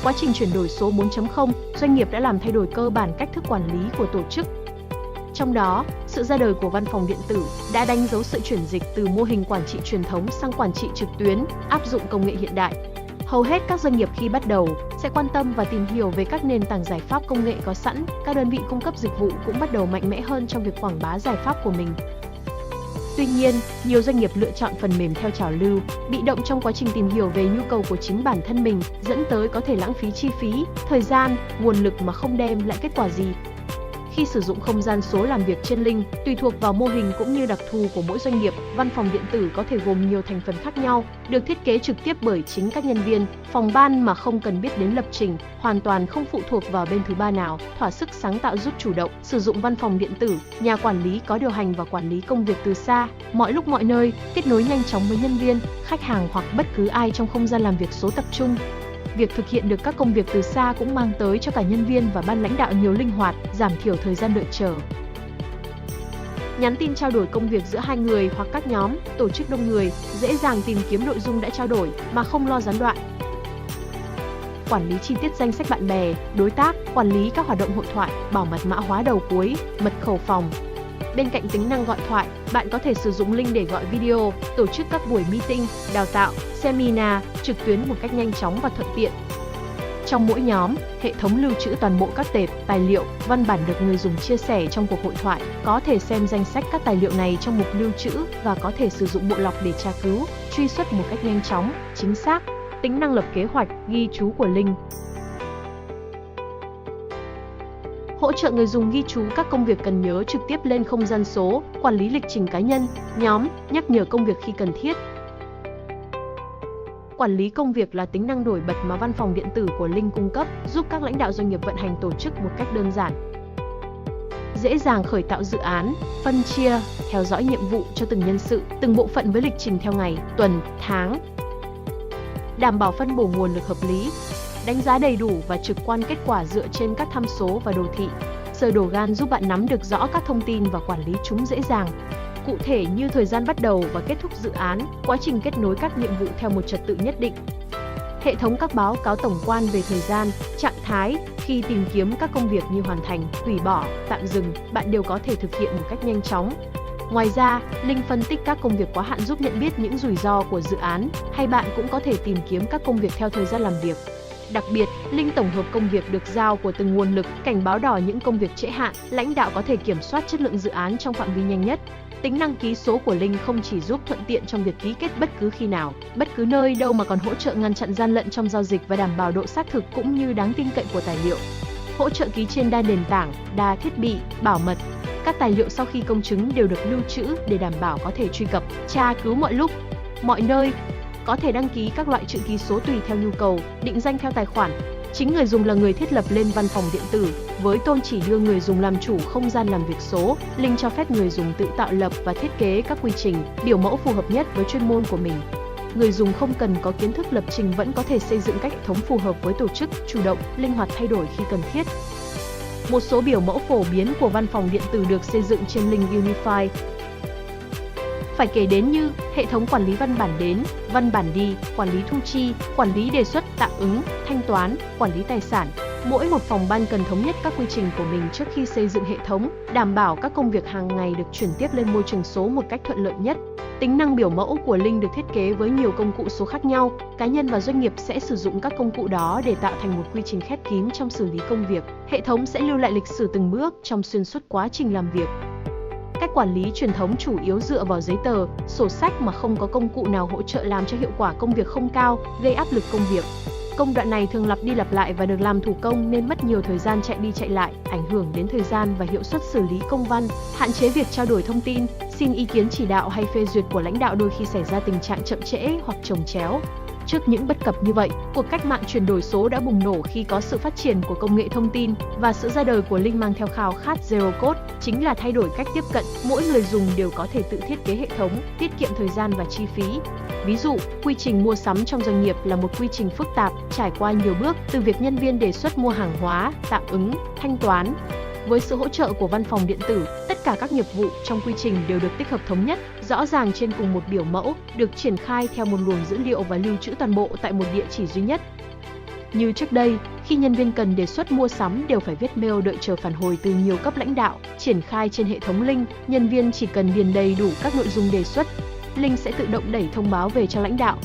Quá trình chuyển đổi số 4.0, doanh nghiệp đã làm thay đổi cơ bản cách thức quản lý của tổ chức. Trong đó, sự ra đời của văn phòng điện tử đã đánh dấu sự chuyển dịch từ mô hình quản trị truyền thống sang quản trị trực tuyến, áp dụng công nghệ hiện đại. Hầu hết các doanh nghiệp khi bắt đầu sẽ quan tâm và tìm hiểu về các nền tảng giải pháp công nghệ có sẵn. Các đơn vị cung cấp dịch vụ cũng bắt đầu mạnh mẽ hơn trong việc quảng bá giải pháp của mình. Tuy nhiên, nhiều doanh nghiệp lựa chọn phần mềm theo trào lưu, bị động trong quá trình tìm hiểu về nhu cầu của chính bản thân mình, dẫn tới có thể lãng phí chi phí, thời gian, nguồn lực mà không đem lại kết quả gì. Khi sử dụng không gian số làm việc trên Link, tùy thuộc vào mô hình cũng như đặc thù của mỗi doanh nghiệp, văn phòng điện tử có thể gồm nhiều thành phần khác nhau, được thiết kế trực tiếp bởi chính các nhân viên, phòng ban mà không cần biết đến lập trình, hoàn toàn không phụ thuộc vào bên thứ ba nào, thỏa sức sáng tạo giúp chủ động, sử dụng văn phòng điện tử, nhà quản lý có điều hành và quản lý công việc từ xa, mọi lúc mọi nơi, kết nối nhanh chóng với nhân viên, khách hàng hoặc bất cứ ai trong không gian làm việc số tập trung. Việc thực hiện được các công việc từ xa cũng mang tới cho cả nhân viên và ban lãnh đạo nhiều linh hoạt, giảm thiểu thời gian đợi chờ. Nhắn tin trao đổi công việc giữa hai người hoặc các nhóm, tổ chức đông người, dễ dàng tìm kiếm nội dung đã trao đổi mà không lo gián đoạn. Quản lý chi tiết danh sách bạn bè, đối tác, quản lý các hoạt động hội thoại, bảo mật mã hóa đầu cuối, mật khẩu phòng. Bên cạnh tính năng gọi thoại, bạn có thể sử dụng Link để gọi video, tổ chức các buổi meeting, đào tạo, seminar, trực tuyến một cách nhanh chóng và thuận tiện. Trong mỗi nhóm, hệ thống lưu trữ toàn bộ các tệp, tài liệu, văn bản được người dùng chia sẻ trong cuộc hội thoại, có thể xem danh sách các tài liệu này trong mục lưu trữ và có thể sử dụng bộ lọc để tra cứu, truy xuất một cách nhanh chóng, chính xác. Tính năng lập kế hoạch, ghi chú của Link hỗ trợ người dùng ghi chú các công việc cần nhớ trực tiếp lên không gian số, quản lý lịch trình cá nhân, nhóm, nhắc nhở công việc khi cần thiết. Quản lý công việc là tính năng nổi bật mà văn phòng điện tử của Link cung cấp, giúp các lãnh đạo doanh nghiệp vận hành tổ chức một cách đơn giản. Dễ dàng khởi tạo dự án, phân chia, theo dõi nhiệm vụ cho từng nhân sự, từng bộ phận với lịch trình theo ngày, tuần, tháng. Đảm bảo phân bổ nguồn lực hợp lý. Đánh giá đầy đủ và trực quan kết quả dựa trên các tham số và đồ thị. Sơ đồ Gantt giúp bạn nắm được rõ các thông tin và quản lý chúng dễ dàng. Cụ thể như thời gian bắt đầu và kết thúc dự án, quá trình kết nối các nhiệm vụ theo một trật tự nhất định. Hệ thống các báo cáo tổng quan về thời gian, trạng thái, khi tìm kiếm các công việc như hoàn thành, hủy bỏ, tạm dừng, bạn đều có thể thực hiện một cách nhanh chóng. Ngoài ra, Link phân tích các công việc quá hạn giúp nhận biết những rủi ro của dự án, hay bạn cũng có thể tìm kiếm các công việc theo thời gian làm việc. Đặc biệt, Link tổng hợp công việc được giao của từng nguồn lực, cảnh báo đỏ những công việc trễ hạn, lãnh đạo có thể kiểm soát chất lượng dự án trong phạm vi nhanh nhất. Tính năng ký số của Link không chỉ giúp thuận tiện trong việc ký kết bất cứ khi nào, bất cứ nơi đâu mà còn hỗ trợ ngăn chặn gian lận trong giao dịch và đảm bảo độ xác thực cũng như đáng tin cậy của tài liệu. Hỗ trợ ký trên đa nền tảng, đa thiết bị, bảo mật. Các tài liệu sau khi công chứng đều được lưu trữ để đảm bảo có thể truy cập, tra cứu mọi lúc, mọi nơi. Có thể đăng ký các loại chữ ký số tùy theo nhu cầu, định danh theo tài khoản. Chính người dùng là người thiết lập lên văn phòng điện tử, với tôn chỉ đưa người dùng làm chủ không gian làm việc số. Link cho phép người dùng tự tạo lập và thiết kế các quy trình, biểu mẫu phù hợp nhất với chuyên môn của mình. Người dùng không cần có kiến thức lập trình vẫn có thể xây dựng các hệ thống phù hợp với tổ chức, chủ động, linh hoạt thay đổi khi cần thiết. Một số biểu mẫu phổ biến của văn phòng điện tử được xây dựng trên Link Unify. Phải kể đến như hệ thống quản lý văn bản đến, văn bản đi, quản lý thu chi, quản lý đề xuất, tạm ứng, thanh toán, quản lý tài sản. Mỗi một phòng ban cần thống nhất các quy trình của mình trước khi xây dựng hệ thống, đảm bảo các công việc hàng ngày được chuyển tiếp lên môi trường số một cách thuận lợi nhất. Tính năng biểu mẫu của Link được thiết kế với nhiều công cụ số khác nhau, cá nhân và doanh nghiệp sẽ sử dụng các công cụ đó để tạo thành một quy trình khép kín trong xử lý công việc. Hệ thống sẽ lưu lại lịch sử từng bước trong xuyên suốt quá trình làm việc. Cách quản lý truyền thống chủ yếu dựa vào giấy tờ, sổ sách mà không có công cụ nào hỗ trợ làm cho hiệu quả công việc không cao, gây áp lực công việc. Công đoạn này thường lặp đi lặp lại và được làm thủ công nên mất nhiều thời gian chạy đi chạy lại, ảnh hưởng đến thời gian và hiệu suất xử lý công văn, hạn chế việc trao đổi thông tin, xin ý kiến chỉ đạo hay phê duyệt của lãnh đạo đôi khi xảy ra tình trạng chậm trễ hoặc chồng chéo. Trước những bất cập như vậy, cuộc cách mạng chuyển đổi số đã bùng nổ khi có sự phát triển của công nghệ thông tin và sự ra đời của Link mang theo khao khát Zero Code, chính là thay đổi cách tiếp cận, mỗi người dùng đều có thể tự thiết kế hệ thống, tiết kiệm thời gian và chi phí. Ví dụ, quy trình mua sắm trong doanh nghiệp là một quy trình phức tạp, trải qua nhiều bước, từ việc nhân viên đề xuất mua hàng hóa, tạm ứng, thanh toán. Với sự hỗ trợ của văn phòng điện tử, tất cả các nghiệp vụ trong quy trình đều được tích hợp thống nhất, rõ ràng trên cùng một biểu mẫu, được triển khai theo một luồng dữ liệu và lưu trữ toàn bộ tại một địa chỉ duy nhất. Như trước đây, khi nhân viên cần đề xuất mua sắm đều phải viết mail đợi chờ phản hồi từ nhiều cấp lãnh đạo. Triển khai trên hệ thống Link, nhân viên chỉ cần điền đầy đủ các nội dung đề xuất. Link sẽ tự động đẩy thông báo về cho lãnh đạo.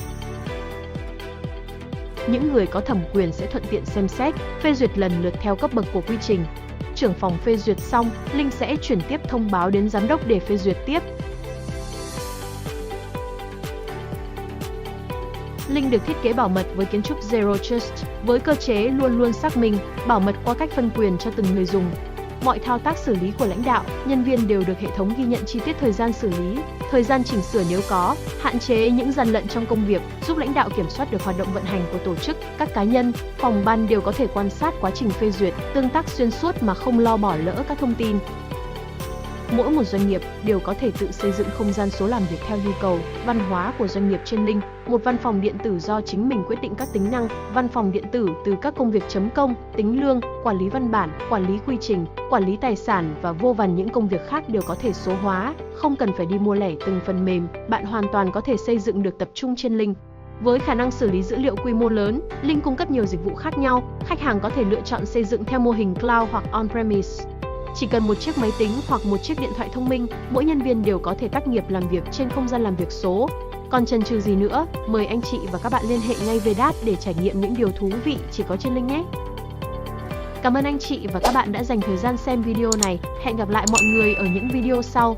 Những người có thẩm quyền sẽ thuận tiện xem xét, phê duyệt lần lượt theo cấp bậc của quy trình. Trưởng phòng phê duyệt xong, Link sẽ chuyển tiếp thông báo đến giám đốc để phê duyệt tiếp. Link được thiết kế bảo mật với kiến trúc Zero Trust, với cơ chế luôn luôn xác minh, bảo mật qua cách phân quyền cho từng người dùng. Mọi thao tác xử lý của lãnh đạo, nhân viên đều được hệ thống ghi nhận chi tiết thời gian xử lý, thời gian chỉnh sửa nếu có, hạn chế những gian lận trong công việc, giúp lãnh đạo kiểm soát được hoạt động vận hành của tổ chức. Các cá nhân, phòng ban đều có thể quan sát quá trình phê duyệt, tương tác xuyên suốt mà không lo bỏ lỡ các thông tin. Mỗi một doanh nghiệp đều có thể tự xây dựng không gian số làm việc theo nhu cầu, văn hóa của doanh nghiệp trên Link. Một văn phòng điện tử do chính mình quyết định các tính năng, văn phòng điện tử từ các công việc chấm công, tính lương, quản lý văn bản, quản lý quy trình, quản lý tài sản và vô vàn những công việc khác đều có thể số hóa, không cần phải đi mua lẻ từng phần mềm, bạn hoàn toàn có thể xây dựng được tập trung trên Link. Với khả năng xử lý dữ liệu quy mô lớn, Link cung cấp nhiều dịch vụ khác nhau, khách hàng có thể lựa chọn xây dựng theo mô hình cloud hoặc on-premise. Chỉ cần một chiếc máy tính hoặc một chiếc điện thoại thông minh, mỗi nhân viên đều có thể tác nghiệp làm việc trên không gian làm việc số. Còn chần chừ gì nữa, mời anh chị và các bạn liên hệ ngay với DAT để trải nghiệm những điều thú vị chỉ có trên Link nhé. Cảm ơn anh chị và các bạn đã dành thời gian xem video này. Hẹn gặp lại mọi người ở những video sau.